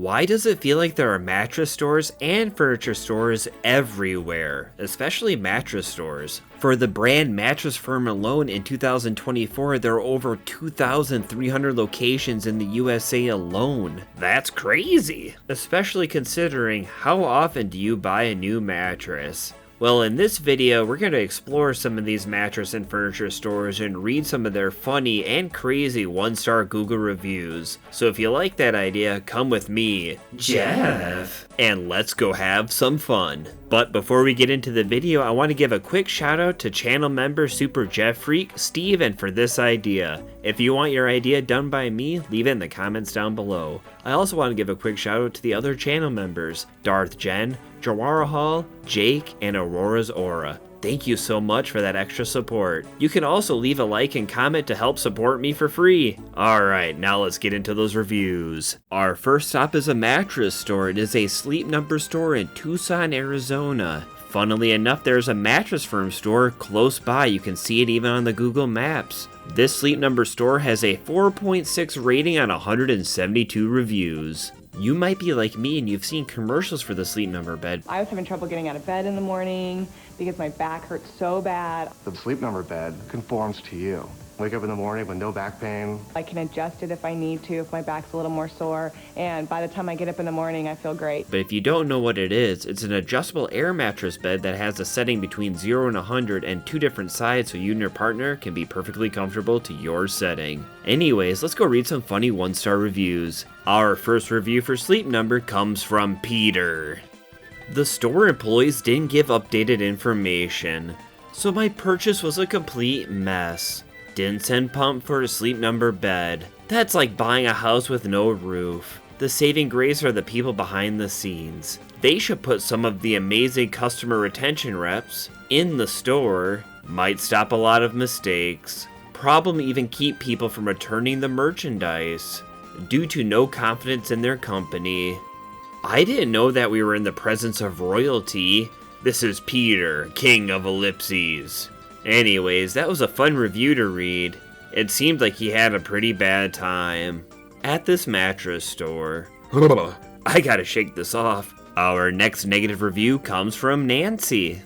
Why does it feel like there are mattress stores and furniture stores everywhere, especially mattress stores? For the brand Mattress firm alone in 2024, there are over 2,300 locations in the USA alone. That's crazy, especially considering how often do you buy a new mattress? Well, in this video, we're going to explore some of these mattress and furniture stores and read some of their funny and crazy 1-star Google reviews. So if you like that idea, come with me, Jeff, and let's go have some fun. But before we get into the video, I want to give a quick shout out to channel member Super Jeff Freak, Steven, for this idea. If you want your idea done by me, leave it in the comments down below. I also want to give a quick shout out to the other channel members, Darth Jen, Jawara Hall, Jake, and Aurora's Aura. Thank you so much for that extra support. You can also leave a like and comment to help support me for free. Alright, now let's get into those reviews. Our first stop is a mattress store. It is a Sleep Number store in Tucson, Arizona. Funnily enough, there's a Mattress Firm store close by. You can see it even on the Google Maps. This Sleep Number store has a 4.6 rating on 172 reviews. You might be like me and you've seen commercials for the Sleep Number bed. I was having trouble getting out of bed in the morning because my back hurt so bad. The Sleep Number bed conforms to you. Wake up in the morning with no back pain. I can adjust it if I need to, if my back's a little more sore, and by the time I get up in the morning, I feel great. But if you don't know what it is, it's an adjustable air mattress bed that has a setting between 0 and 100 and 2 different sides so you and your partner can be perfectly comfortable to your setting. Anyways, let's go read some funny 1-star reviews. Our first review for Sleep Number comes from Peter. The store employees didn't give updated information, so my purchase was a complete mess. Didn't send pump for a Sleep Number bed. That's like buying a house with no roof. The saving grace are the people behind the scenes. They should put some of the amazing customer retention reps in the store. Might stop a lot of mistakes. Problem even keep people from returning the merchandise due to no confidence in their company. I didn't know that we were in the presence of royalty. This is Peter, King of Ellipses. Anyways, that was a fun review to read. It seemed like he had a pretty bad time at this mattress store. I gotta shake this off. Our next negative review comes from Nancy.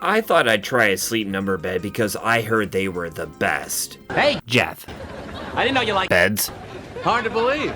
I thought I'd try a Sleep Number bed because I heard they were the best. Hey, Jeff. I didn't know you liked Beds. Hard to believe.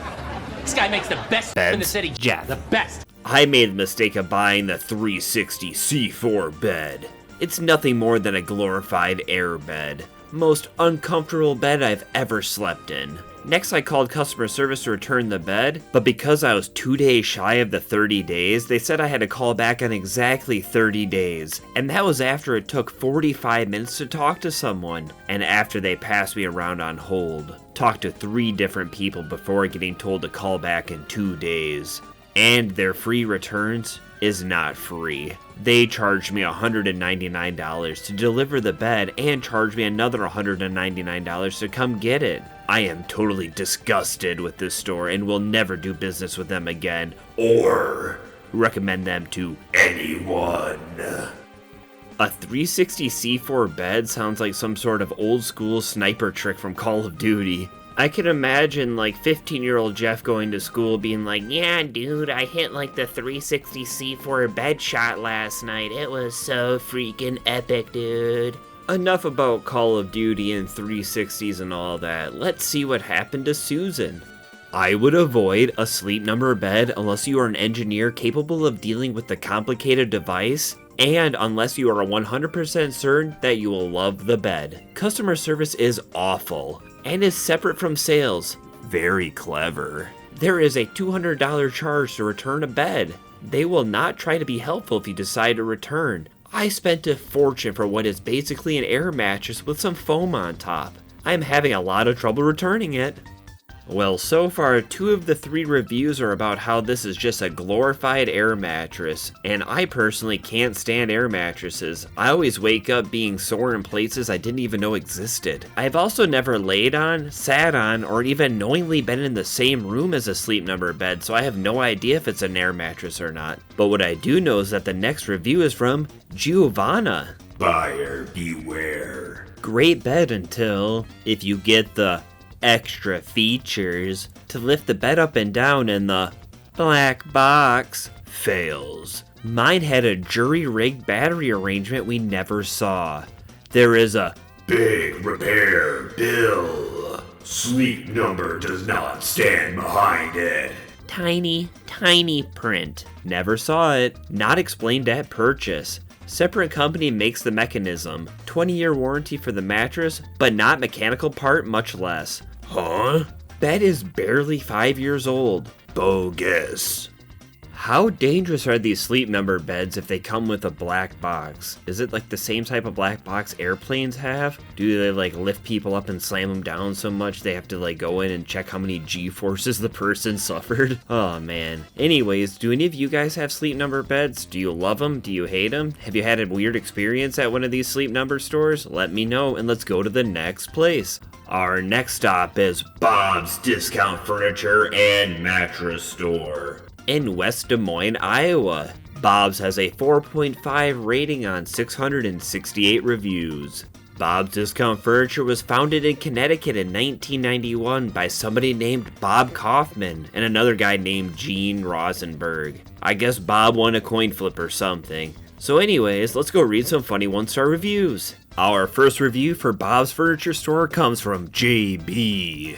This guy makes the best Beds. in the city. Jeff. The best. I made the mistake of buying the 360 C4 bed. It's nothing more than a glorified air bed. Most uncomfortable bed I've ever slept in. Next, I called customer service to return the bed, but because I was 2 days shy of the 30 days, they said I had to call back on exactly 30 days. And that was after it took 45 minutes to talk to someone, and after they passed me around on hold. Talked to 3 different people before getting told to call back in 2 days. And their free returns is not free. They charged me $199 to deliver the bed and charged me another $199 to come get it. I am totally disgusted with this store and will never do business with them again or recommend them to anyone. A 360 C4 bed sounds like some sort of old school sniper trick from Call of Duty. I can imagine like 15-year-old Jeff going to school being like, yeah dude, I hit like the 360 C4 bed shot last night. It was so freaking epic, dude. Enough about Call of Duty and 360s and all that. Let's see what happened to Susan. I would avoid a Sleep Number bed unless you are an engineer capable of dealing with the complicated device, and unless you are 100% certain that you will love the bed. Customer service is awful and is separate from sales. Very clever. There is a $200 charge to return a bed. They will not try to be helpful if you decide to return. I spent a fortune for what is basically an air mattress with some foam on top. I'm having a lot of trouble returning it. Well, so far, 2 of the 3 reviews are about how this is just a glorified air mattress, and I personally can't stand air mattresses. I always wake up being sore in places I didn't even know existed. I've also never laid on, sat on, or even knowingly been in the same room as a Sleep Number bed, so I have no idea if it's an air mattress or not. But what I do know is that the next review is from Giovanna. Buyer beware. Great bed until if you get the extra features to lift the bed up and down and the Black box. Fails. Mine had a jury-rigged battery arrangement we never saw. There is a big repair bill. Sleep number does not stand behind it. Tiny, tiny print. Never saw it. Not explained at purchase. Separate company makes the mechanism. 20-year warranty for the mattress, but not mechanical part, much less. Huh? Bed is barely 5 years old. Bogus. How dangerous are these sleep number beds if they come with a black box? Is it like the same type of black box airplanes have? Do they like lift people up and slam them down so much they have to like go in and check how many G-forces the person suffered? Oh man. Anyways, do any of you guys have sleep number beds? Do you love them? Do you hate them? Have you had a weird experience at one of these sleep number stores? Let me know and let's go to the next place. Our next stop is Bob's Discount Furniture and Mattress Store in West Des Moines, Iowa. Bob's has a 4.5 rating on 668 reviews. Bob's Discount Furniture was founded in Connecticut in 1991 by somebody named Bob Kaufman and another guy named Gene Rosenberg. I guess Bob won a coin flip or something. So anyways, let's go read some funny one-star reviews. Our first review for Bob's Furniture Store comes from JB.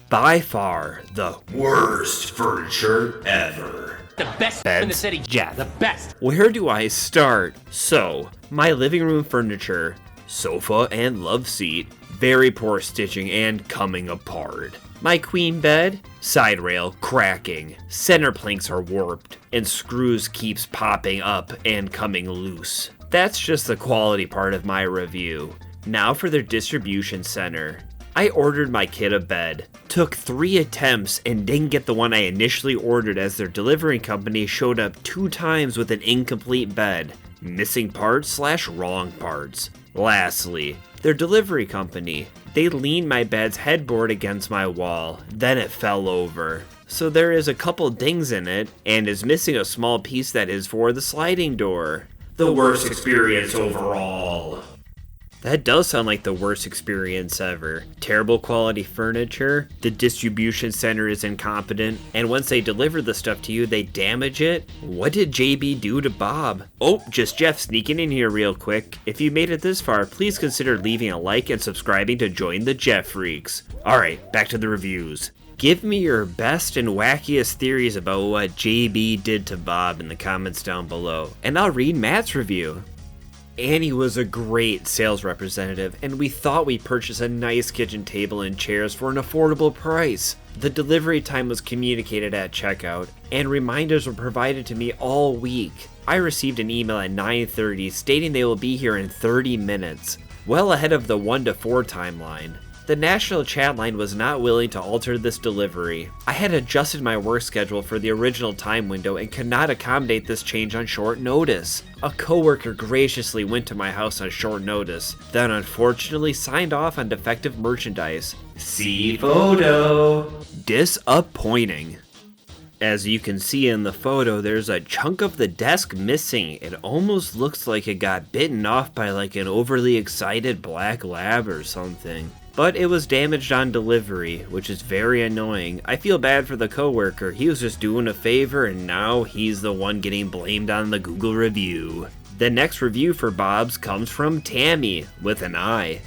By far, the worst furniture ever. The best Beds? in the city. Yeah. The best. Where do I start? So, my living room furniture, sofa and love seat, very poor stitching and coming apart. My queen bed, side rail cracking, center planks are warped, and screws keeps popping up and coming loose. That's just the quality part of my review. Now for their distribution center. I ordered my kid a bed, took 3 attempts and didn't get the one I initially ordered as their delivery company showed up 2 times with an incomplete bed, missing parts / wrong parts. Lastly, their delivery company. They leaned my bed's headboard against my wall, then it fell over. So there is a couple dings in it, and is missing a small piece that is for the sliding door. The worst experience overall. That does sound like the worst experience ever. Terrible quality furniture, the distribution center is incompetent, and once they deliver the stuff to you, they damage it? What did JB do to Bob? Oh, just Jeff sneaking in here real quick. If you made it this far, please consider leaving a like and subscribing to join the Jeff Freaks. Alright, back to the reviews. Give me your best and wackiest theories about what JB did to Bob in the comments down below, and I'll read Matt's review. Annie was a great sales representative, and we thought we purchased a nice kitchen table and chairs for an affordable price. The delivery time was communicated at checkout, and reminders were provided to me all week. I received an email at 9:30 stating they will be here in 30 minutes, well ahead of the 1 to 4 timeline. The national chat line was not willing to alter this delivery. I had adjusted my work schedule for the original time window and could not accommodate this change on short notice. A coworker graciously went to my house on short notice, then unfortunately signed off on defective merchandise. See photo. Disappointing. As you can see in the photo, there's a chunk of the desk missing. It almost looks like it got bitten off by like an overly excited black lab or something. But it was damaged on delivery, which is very annoying. I feel bad for the coworker. He was just doing a favor and now he's the one getting blamed on the Google review. The next review for Bob's comes from Tammy, with an I.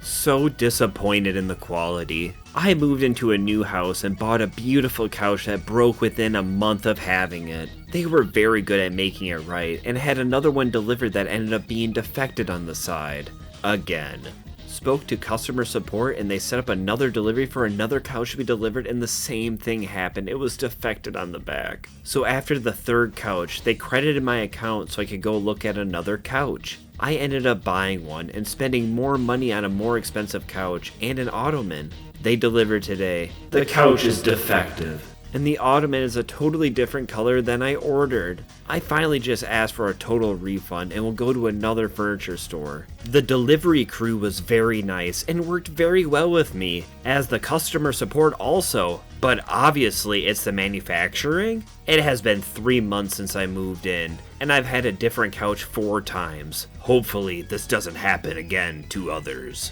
So disappointed in the quality. I moved into a new house and bought a beautiful couch that broke within a month of having it. They were very good at making it right and had another one delivered that ended up being defected on the side. Again. Spoke to customer support and they set up another delivery for another couch to be delivered and the same thing happened. It was defected on the back. So after the 3rd couch, they credited my account so I could go look at another couch. I ended up buying one and spending more money on a more expensive couch and an ottoman. They delivered today. The couch is defective. And the ottoman is a totally different color than I ordered. I finally just asked for a total refund and will go to another furniture store. The delivery crew was very nice and worked very well with me, as the customer support also, but obviously it's the manufacturing. It has been 3 months since I moved in, and I've had a different couch 4 times. Hopefully this doesn't happen again to others.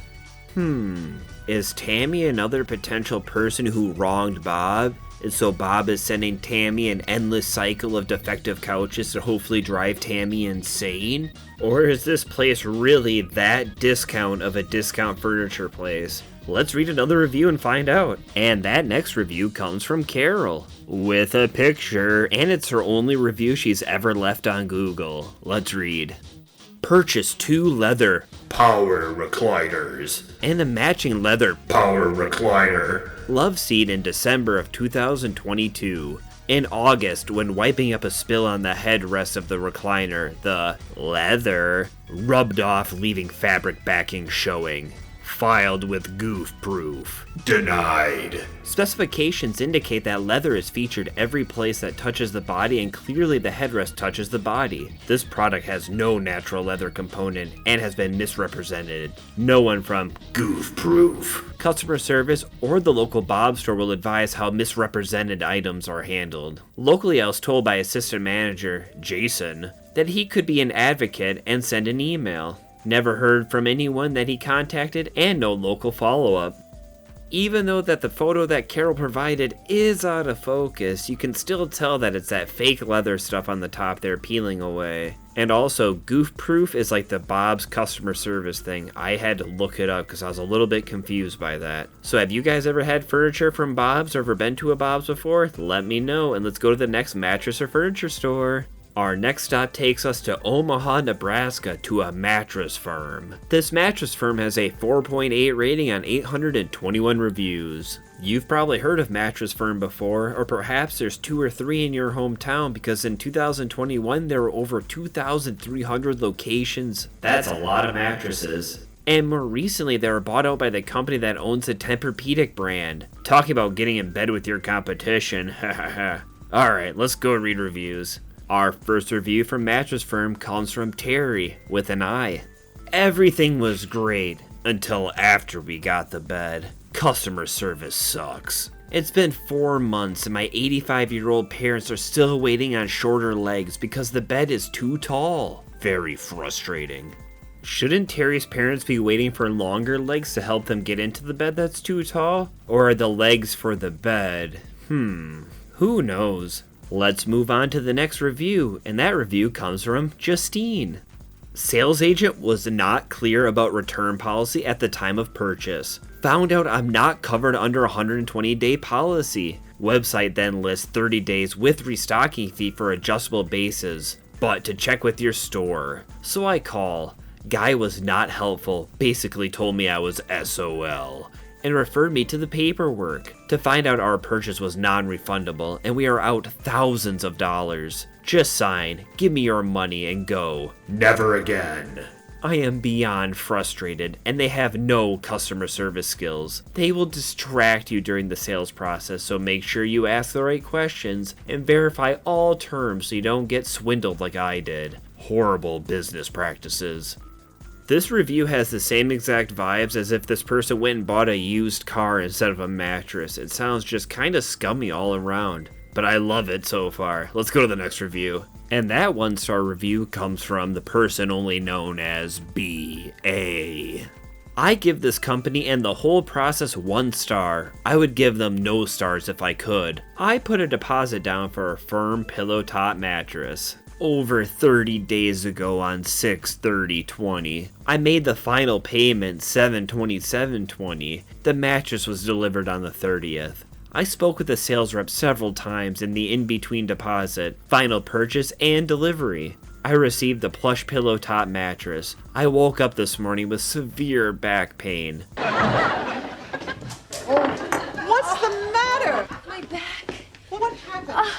Is Tammy another potential person who wronged Bob? And so Bob is sending Tammy an endless cycle of defective couches to hopefully drive Tammy insane? Or is this place really that discount of a discount furniture place? Let's read another review and find out. And that next review comes from Carol, with a picture, and it's her only review she's ever left on Google. Let's read. Purchase 2 leather power recliners and a matching leather power recliner love seat in December of 2022. In August, when wiping up a spill on the headrest of the recliner, the leather rubbed off, leaving fabric backing showing. Filed with goof proof. Denied. Specifications indicate that leather is featured every place that touches the body, and clearly the headrest touches the body. This product has no natural leather component and has been misrepresented. No one from goof proof customer service or the local Bob store will advise how misrepresented items are handled. Locally, I was told by assistant manager Jason that he could be an advocate and send an email. Never heard from anyone that he contacted, and no local follow-up. Even though that the photo that Carol provided is out of focus, you can still tell that it's that fake leather stuff on the top there peeling away. And also, goof proof is like the Bob's customer service thing. I had to look it up because I was a little bit confused by that. So have you guys ever had furniture from Bob's or ever been to a Bob's before? Let me know, and let's go to the next mattress or furniture store. Our next stop takes us to Omaha, Nebraska, to a mattress firm. This mattress firm has a 4.8 rating on 821 reviews. You've probably heard of Mattress Firm before, or perhaps there's 2 or 3 in your hometown, because in 2021 there were over 2,300 locations. That's a lot of mattresses. And more recently, they were bought out by the company that owns the Tempur-Pedic brand. Talking about getting in bed with your competition, Alright, let's go read reviews. Our first review from Mattress Firm comes from Terry, with an I. Everything was great, until after we got the bed. Customer service sucks. It's been 4 months and my 85-year-old parents are still waiting on shorter legs because the bed is too tall. Very frustrating. Shouldn't Terry's parents be waiting for longer legs to help them get into the bed that's too tall? Or are the legs for the bed? Who knows? Let's move on to the next review, and that review comes from Justine. Sales agent was not clear about return policy at the time of purchase. Found out I'm not covered under 120-day policy. Website then lists 30 days with restocking fee for adjustable bases, but to check with your store. So I call. Guy was not helpful, basically told me I was SOL. And referred me to the paperwork to find out our purchase was non-refundable and we are out thousands of dollars. Just sign, give me your money and go. Never again. I am beyond frustrated, and they have no customer service skills. They will distract you during the sales process, so make sure you ask the right questions and verify all terms so you don't get swindled like I did. Horrible business practices. This review has the same exact vibes as if this person went and bought a used car instead of a mattress. It sounds just kinda scummy all around, but I love it so far. Let's go to the next review. And that 1-star review comes from the person only known as B.A. I give this company and the whole process 1 star. I would give them no stars if I could. I put a deposit down for a firm pillow top mattress. Over 30 days ago on 6/30/20. I made the final payment 7/27/20. The mattress was delivered on the 30th. I spoke with the sales rep several times in the in-between deposit, final purchase, and delivery. I received the plush pillow top mattress. I woke up this morning with severe back pain. What's the matter? My back. What happened?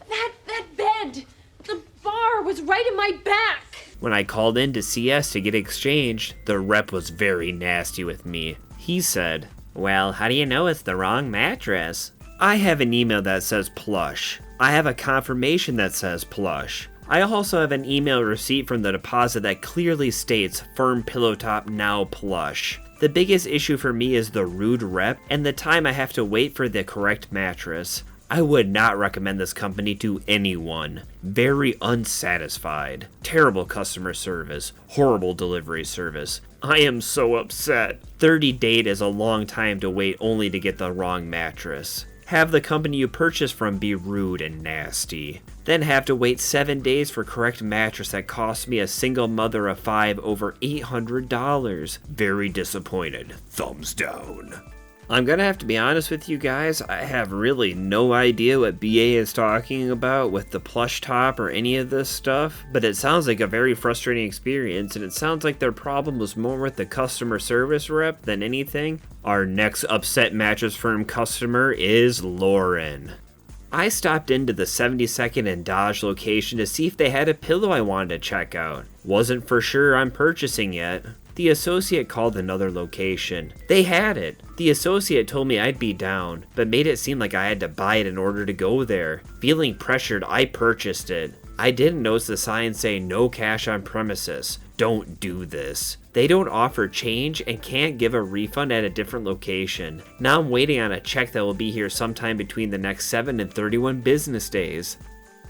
That bed. The bar was right in my back. When I called in to CS to get exchanged, the rep was very nasty with me. He said, "Well, how do you know it's the wrong mattress?" I have an email that says plush. I have a confirmation that says plush. I also have an email receipt from the deposit that clearly states firm pillow top now plush. The biggest issue for me is the rude rep and the time I have to wait for the correct mattress. I would not recommend this company to anyone. Very unsatisfied. Terrible customer service. Horrible delivery service. I am so upset. 30 days is a long time to wait only to get the wrong mattress. have the company you purchase from be rude and nasty, then have to wait 7 days for correct mattress that cost me a single mother of 5 over $800. Very disappointed. Thumbs down. I'm gonna have to be honest with you guys, I have really no idea what BA is talking about with the plush top or any of this stuff, but it sounds like a very frustrating experience, and it sounds like their problem was more with the customer service rep than anything. Our next upset Mattress Firm customer is Lauren. I stopped into the 72nd and Dodge location to see if they had a pillow I wanted to check out. Wasn't for sure I'm purchasing yet. The associate called another location. They had it. The associate told me I'd be down, but made it seem like I had to buy it in order to go there. Feeling pressured, I purchased it. I didn't notice the sign saying no cash on premises. Don't do this. They don't offer change and can't give a refund at a different location. Now I'm waiting on a check that will be here sometime between the next 7 and 31 business days.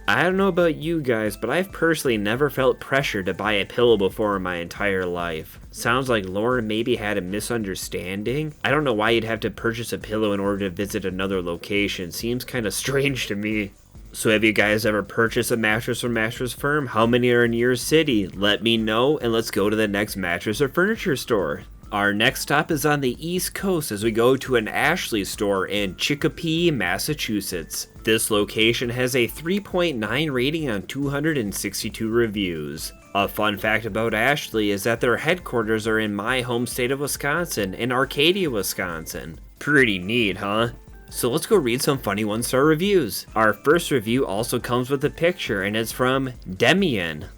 I don't know about you guys, but I've personally never felt pressure to buy a pillow before in my entire life. Sounds like Lauren maybe had a misunderstanding. I don't know why you'd have to purchase a pillow in order to visit another location. Seems kind of strange to me. So have you guys ever purchased a mattress from Mattress Firm? How many are in your city? Let me know, and let's go to the next mattress or furniture store. Our next stop is on the East Coast as we go to an Ashley store in Chicopee, Massachusetts. This location has a 3.9 rating on 262 reviews. A fun fact about Ashley is that their headquarters are in my home state of Wisconsin, in Arcadia, Wisconsin. Pretty neat, huh? So let's go read some funny 1-star reviews. Our first review also comes with a picture, and it's from Demian.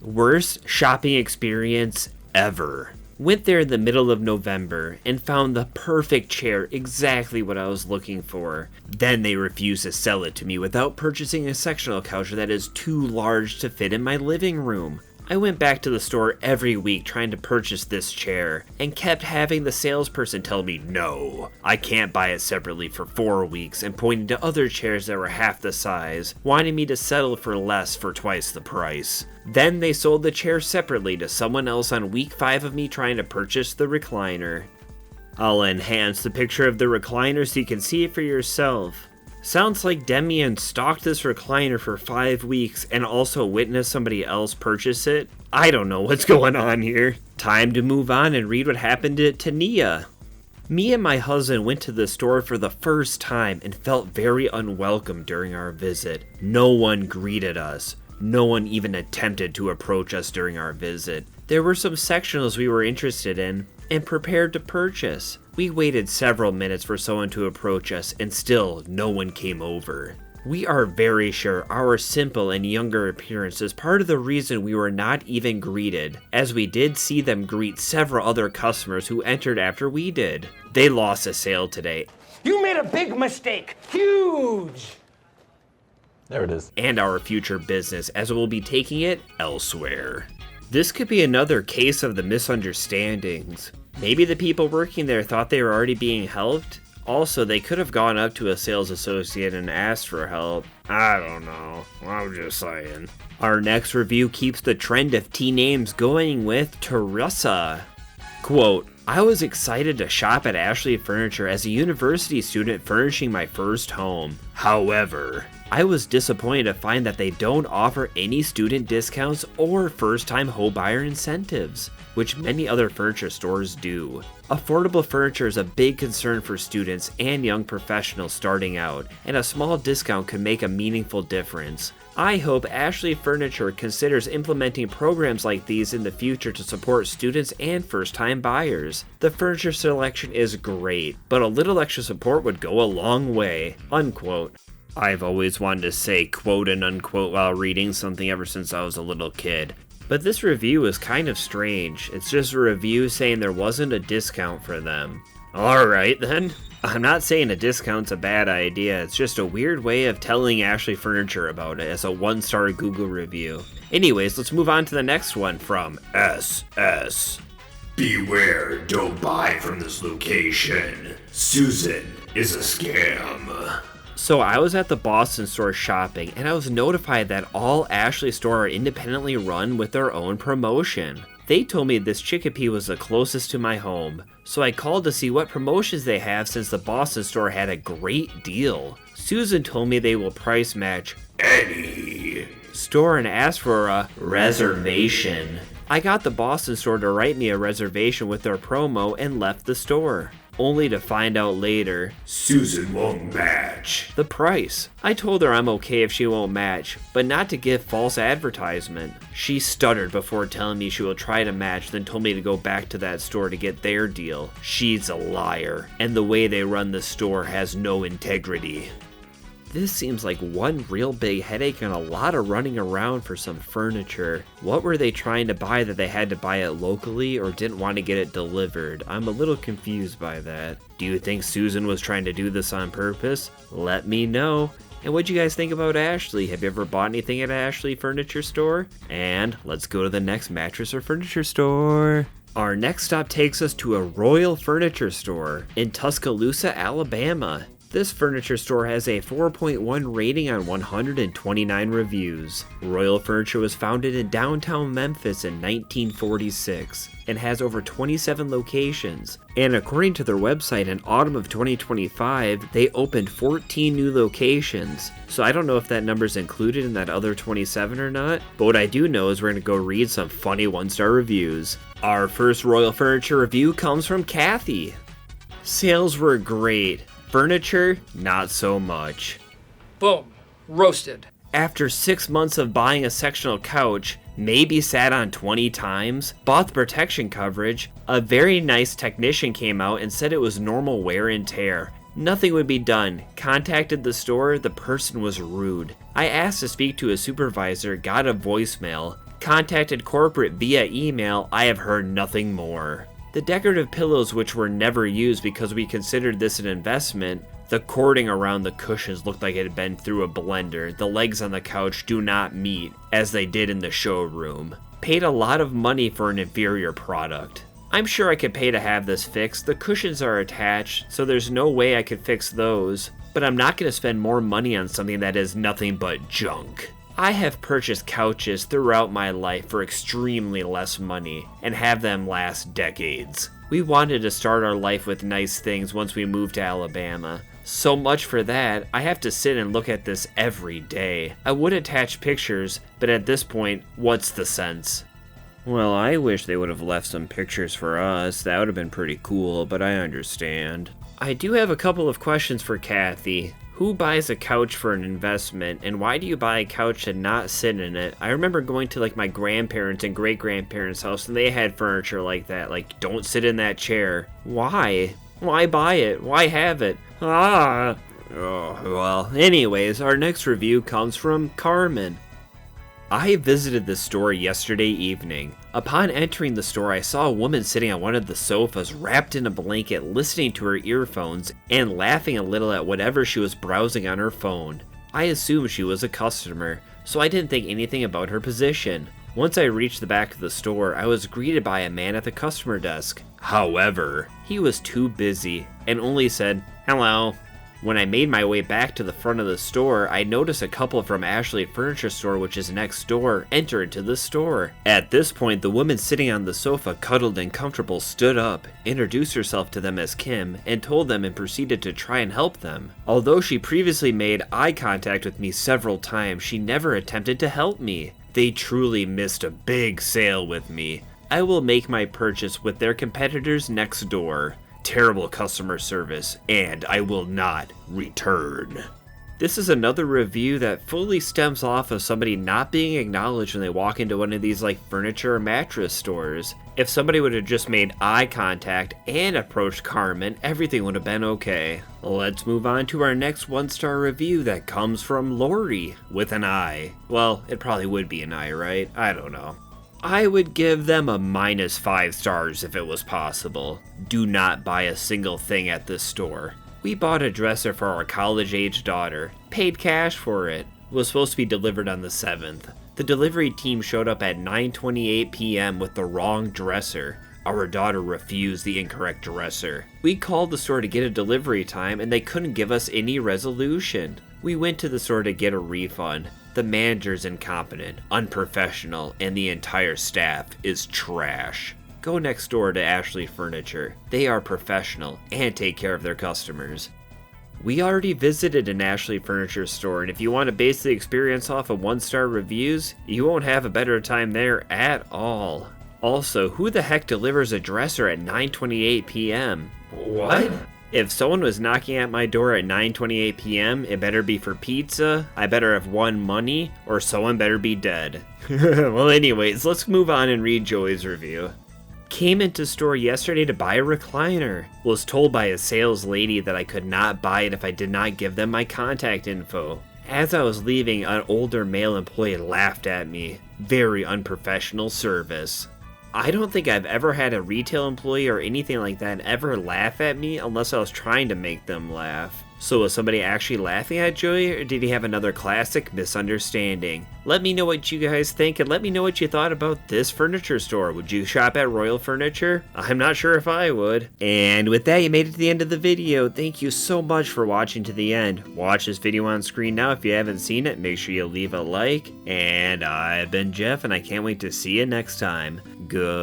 Worst shopping experience ever. Went there in the middle of November and found the perfect chair, exactly what I was looking for. Then they refused to sell it to me without purchasing a sectional couch that is too large to fit in my living room. I went back to the store every week trying to purchase this chair and kept having the salesperson tell me no, I can't buy it separately for 4 weeks, and pointing to other chairs that were half the size, wanting me to settle for less for twice the price. Then they sold the chair separately to someone else on week 5 of me trying to purchase the recliner. I'll enhance the picture of the recliner so you can see it for yourself. Sounds like Demian stalked this recliner for 5 weeks and also witnessed somebody else purchase it. I don't know what's going on here. Time to move on and read what happened to Tania. Me and my husband went to the store for the first time and felt very unwelcome during our visit. No one greeted us. No one even attempted to approach us during our visit. There were some sectionals we were interested in and prepared to purchase. We waited several minutes for someone to approach us, and still no one came over. We are very sure our simple and younger appearance is part of the reason we were not even greeted, as we did see them greet several other customers who entered after we did. They lost a sale today. You made a big mistake. Huge. There it is. And our future business, as we'll be taking it elsewhere. This could be another case of the misunderstandings. Maybe the people working there thought they were already being helped. Also, they could have gone up to a sales associate and asked for help. I don't know. I'm just saying. Our next review keeps the trend of T names going with Teresa. Quote, I was excited to shop at Ashley Furniture as a university student furnishing my first home. However, I was disappointed to find that they don't offer any student discounts or first-time homebuyer incentives, which many other furniture stores do. Affordable furniture is a big concern for students and young professionals starting out, and a small discount could make a meaningful difference. I hope Ashley Furniture considers implementing programs like these in the future to support students and first-time buyers. The furniture selection is great, but a little extra support would go a long way. Unquote. I've always wanted to say quote and unquote while reading something ever since I was a little kid. But this review is kind of strange. It's just a review saying there wasn't a discount for them. Alright then. I'm not saying a discount's a bad idea, it's just a weird way of telling Ashley Furniture about it as a 1-star Google review. Anyways, let's move on to the next one from SS. Beware, don't buy from this location. Susan is a scam. So I was at the Boston store shopping, and I was notified that all Ashley stores are independently run with their own promotion. They told me this Chicopee was the closest to my home, so I called to see what promotions they have since the Boston store had a great deal. Susan told me they will price match any store and asked for a reservation. I got the Boston store to write me a reservation with their promo and left the store, only to find out later, Susan won't match the price. I told her I'm okay if she won't match, but not to give false advertisement. She stuttered before telling me she will try to match, then told me to go back to that store to get their deal. She's a liar, and the way they run the store has no integrity. This seems like one real big headache and a lot of running around for some furniture. What were they trying to buy that they had to buy it locally or didn't want to get it delivered? I'm a little confused by that. Do you think Susan was trying to do this on purpose? Let me know. And what'd you guys think about Ashley? Have you ever bought anything at Ashley Furniture Store? And let's go to the next mattress or furniture store. Our next stop takes us to a Royal Furniture Store in Tuscaloosa, Alabama. This furniture store has a 4.1 rating on 129 reviews. Royal Furniture was founded in downtown Memphis in 1946 and has over 27 locations. And according to their website, in autumn of 2025, they opened 14 new locations. So I don't know if that number's included in that other 27 or not, but what I do know is we're going to go read some funny one-star reviews. Our first Royal Furniture review comes from Kathy. Sales were great. Furniture, not so much. Boom. Roasted. After 6 months of buying a sectional couch, maybe sat on 20 times, bought the protection coverage, a very nice technician came out and said it was normal wear and tear. Nothing would be done. Contacted the store, the person was rude. I asked to speak to a supervisor, got a voicemail. Contacted corporate via email, I have heard nothing more. The decorative pillows, which were never used because we considered this an investment, the cording around the cushions looked like it had been through a blender. The legs on the couch do not meet, as they did in the showroom. Paid a lot of money for an inferior product. I'm sure I could pay to have this fixed. The cushions are attached, so there's no way I could fix those. But I'm not going to spend more money on something that is nothing but junk. I have purchased couches throughout my life for extremely less money and have them last decades. We wanted to start our life with nice things once we moved to Alabama. So much for that, I have to sit and look at this every day. I would attach pictures, but at this point, what's the sense? Well, I wish they would have left some pictures for us. That would have been pretty cool, but I understand. I do have a couple of questions for Kathy. Who buys a couch for an investment, and why do you buy a couch and not sit in it? I remember going to my grandparents' and great-grandparents' house, and they had furniture like that, don't sit in that chair. Why? Why buy it? Why have it? Oh, well, anyways, our next review comes from Carmen. I visited this store yesterday evening. Upon entering the store, I saw a woman sitting on one of the sofas wrapped in a blanket, listening to her earphones and laughing a little at whatever she was browsing on her phone. I assumed she was a customer, so I didn't think anything about her position. Once I reached the back of the store, I was greeted by a man at the customer desk. However, he was too busy and only said, "Hello." When I made my way back to the front of the store, I noticed a couple from Ashley Furniture Store, which is next door, enter into the store. At this point, the woman sitting on the sofa, cuddled and comfortable, stood up, introduced herself to them as Kim, and told them and proceeded to try and help them. Although she previously made eye contact with me several times, she never attempted to help me. They truly missed a big sale with me. I will make my purchase with their competitors next door. Terrible customer service, and I will not return. This is another review that fully stems off of somebody not being acknowledged when they walk into one of these furniture or mattress stores. If somebody would have just made eye contact and approached Carmen, everything would have been okay. Let's move on to our next one-star review that comes from Lori, with an I. Well, it probably would be an I, right? I don't know. I would give them a -5 stars if it was possible. Do not buy a single thing at this store. We bought a dresser for our college-age daughter, paid cash for it. It was supposed to be delivered on the 7th. The delivery team showed up at 9:28 p.m. with the wrong dresser. Our daughter refused the incorrect dresser. We called the store to get a delivery time and they couldn't give us any resolution. We went to the store to get a refund. The manager's incompetent, unprofessional, and the entire staff is trash. Go next door to Ashley Furniture. They are professional and take care of their customers. We already visited an Ashley Furniture store, and if you want to base the experience off of 1-star reviews, you won't have a better time there at all. Also, who the heck delivers a dresser at 9:28 p.m.? What? If someone was knocking at my door at 9:28 p.m., it better be for pizza, I better have won money, or someone better be dead. Well anyways, let's move on and read Joey's review. Came into store yesterday to buy a recliner. Was told by a sales lady that I could not buy it if I did not give them my contact info. As I was leaving, an older male employee laughed at me. Very unprofessional service. I don't think I've ever had a retail employee or anything like that ever laugh at me unless I was trying to make them laugh. So was somebody actually laughing at Joey, or did he have another classic misunderstanding? Let me know what you guys think, and let me know what you thought about this furniture store. Would you shop at Royal Furniture? I'm not sure if I would. And with that, you made it to the end of the video. Thank you so much for watching to the end. Watch this video on screen now if you haven't seen it. Make sure you leave a like. And I've been Jeff, and I can't wait to see you next time. Goodbye.